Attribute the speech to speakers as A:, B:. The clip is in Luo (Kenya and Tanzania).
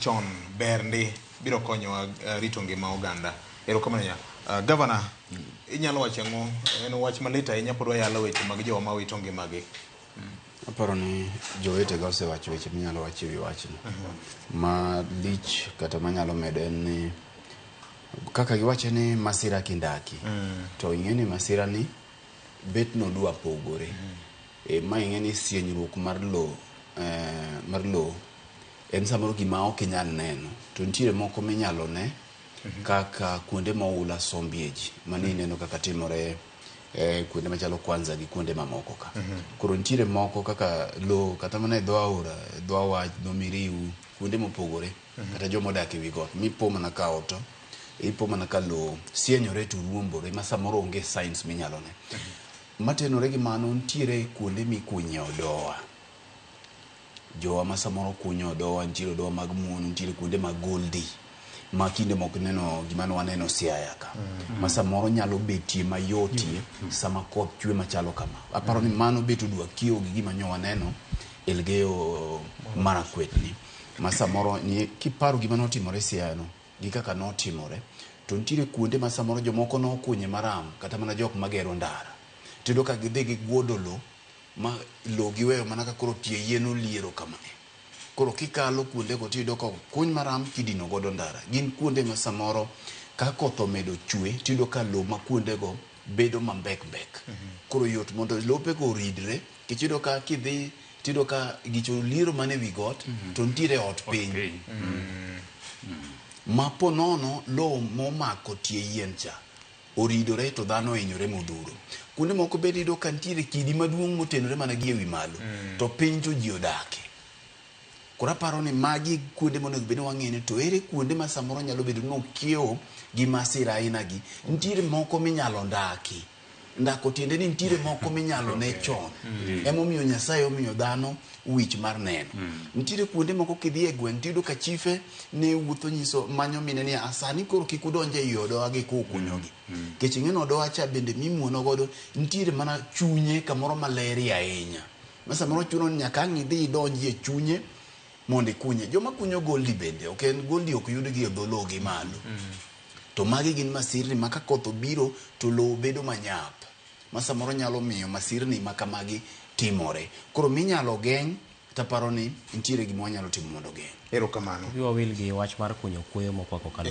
A: chon berndi biro konyo rito ngima oganda. Erokamano nya. Governor, inyalo wacho ang'o? En wach malit ahinya pod wayalo weche mag jowa ma wito ngimagi.
B: Aparo ni jowetega osewacho weche minyalo wacho ewi wachno. Ma lich kata manyalo medo en ni kaka giwacho ni masira kindaki. To ing'e ni masira ni bet nodwa pogore. Ma ing'e ni sienyruok mar lo en samoro gima ok inyal neno. To nitiere moko minyalo ne kaka kuonde moula sombieji. Mani ineno kaka timore kuonde machalo Kwanza gi kuonde mamoko ka. Koro nitiere moko kaka lo kata mana e dho aora, dho awach, dho miriu, kuonde mopogore kata jomodak ewi got mipo mana ka oto, ipo mana ka lo sienyore to ruombore ma samoro onge signs minyalo ne. Matenore gi mano nitiere kuonde mikunye odowa. Jowa ma samoro kunyo odowa, nitiere odowa mag muono, nitiere kuonde mag Goldi ma kinde mok neno gima waneno Siaya ka. Ma samoro nyalo betie mayotie sama koth chwe machalo kama. Aparo ni mano bet odwa kiewo gi gima nyo waneno Elgeyo Marakwet ni. Ma samoro ni kiparo gima notimore Siaya no gi kaka notimore, to nitiere kuonde ma samoro jomoko nokunye maram kata mana jok magero ndara. Tiyudo ka gidhi giguodo lo ma lo giweyo mana ka koro tie yien oliero kama. Koro kikalo kuonde go tiyudo ka kuny maram kidino godo ndara. Gin kuonde ma samoro ka koth omedo chwe tiyudo ka lo ma kuonde go bedo mambek mbek. Koro yot mondo lope go ridre, kichiyudo ka kidhi tiyudo ka gicho liero mane wi got to nitiere ot piny. Ma po nono lo momako tie yien cha oridore to dhano hinyore modhuro. Kuonde moko bende iyudo ka nitiere kidi maduong' motenore mana gi ewi malo to piny to ji odake. Koro aparo ni magi kuonde monego bed ni wang'eni to ere kuonde ma samoro nyalo bedo ni okiewo gi masira aina gi. Nitiere moko minyalo ndaki. Ndako tiende ni nitiere moko minyalo ne chon. Emomiyo Nyasaye omiyo dhano wich mar neno. Nitiere kuonde moko kidhi e gweng' tiyudo ka chife ne wuotho nyiso manyo mine ni asani koro kik udonje ei odowa gi kukunyogi. Kech ing'eno odowa cha bende mimuono godo nitiere mana chunye kamoro maleri ahinya. Ma samoro chuno ni nyaka ang' idhi idonji e chunye mondo ikunye. Joma kunyo Goldi bende, ok en Goldi ok yudgi e dho lo gi malo. To magi gin masirni ma ka koth obiro to lo bedo manyap. Ma samoro nyalo miyo masirni ma kamagi timore. Koro minyalo geng' taparo ni nitiere gima wanyalo timo mondo geng'.
A: Erokamano.
C: Wiwa wil gi wach mar kunyo kuoyo mokwako kalo.